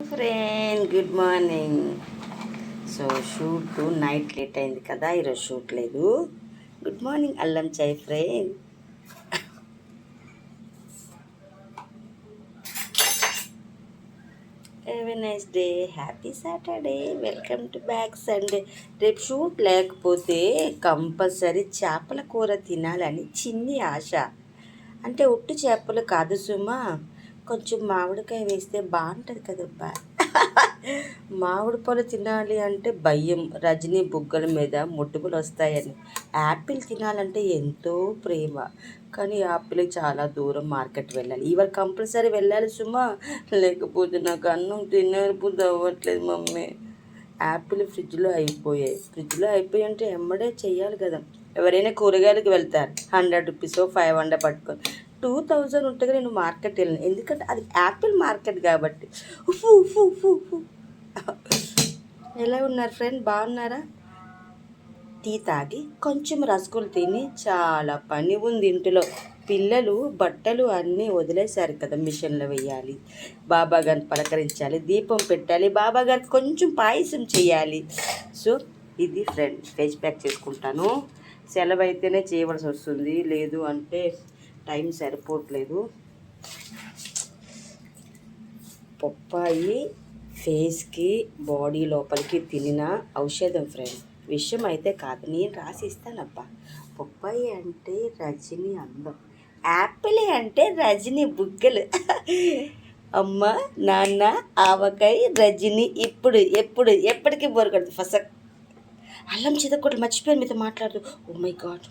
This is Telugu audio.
Friend good morning. So shoot night late అయింది కదా, ఈరోజు షూట్ లేదు. గుడ్ మార్నింగ్ అల్లం చాయ్ friend. Have a nice day, happy Saturday, welcome to back Sunday. రేపు షూట్ లేకపోతే కంపల్సరీ చేపల కూర తినాలని చిన్ని ఆశ. అంటే ఉట్టు చేపలు కాదు సుమా, కొంచెం మామిడికాయ వేస్తే బాగుంటుంది కదబ్బా. మామిడి పళ్ళు తినాలి అంటే భయం, రజనీ బుగ్గల మీద ముట్టుకులు వస్తాయని. యాపిల్ తినాలంటే ఎంతో ప్రేమ, కానీ యాపిల్ చాలా దూరం మార్కెట్ వెళ్ళాలి. ఇవాళ కంపల్సరీ వెళ్ళాలి సుమా, లేకపోతే నాకు అన్నం తినబుద్ధి అవ్వట్లేదు మమ్మీ. యాపిల్ ఫ్రిడ్జ్లో అయిపోయి అంటే ఎమ్మడే చెయ్యాలి కదా. ఎవరైనా కూరగాయలకు వెళ్తారు, 100 రూపీస్ 500 పట్టుకొని. 2000 ఉంటే నేను మార్కెట్ వెళ్ళను, ఎందుకంటే అది యాపిల్ మార్కెట్ కాబట్టి. ఉఫు ఉఫు ఉఫు ఉఫు. ఎలా ఉన్నారు ఫ్రెండ్, బాగున్నారా? టీ తాగి కొంచెం రసగులు తిని, చాలా పని ఉంది ఇంటిలో. పిల్లలు బట్టలు అన్నీ వదిలేశారు కదా, మిషన్లో వేయాలి, బాబా గారిని పలకరించాలి, దీపం పెట్టాలి, బాబా గారికి కొంచెం పాయసం చేయాలి. సో ఇది ఫ్రెండ్, ఫేస్ ప్యాక్ చేసుకుంటాను. సెలవు అయితేనే చేయవలసి వస్తుంది, లేదు అంటే టైం సరిపోవట్లేదు. పప్పాయి ఫేస్కి బాడీ లోపలికి తినిన ఔషధం ఫ్రెండ్, విషయం అయితే కాదు. నేను రాసి ఇస్తానబ్బా. పప్పాయి అంటే రజనీ అందం, యాపిల్ అంటే రజనీ బుగ్గలు. అమ్మ నాన్న ఆవకాయ రజనీ, ఇప్పుడు ఎప్పుడు ఎప్పటికీ బోరకూడదు. ఫస్ట్ అల్లం చితకొట్టి మర్చిపోయాను మీతో మాట్లాడుతూ. Oh my God.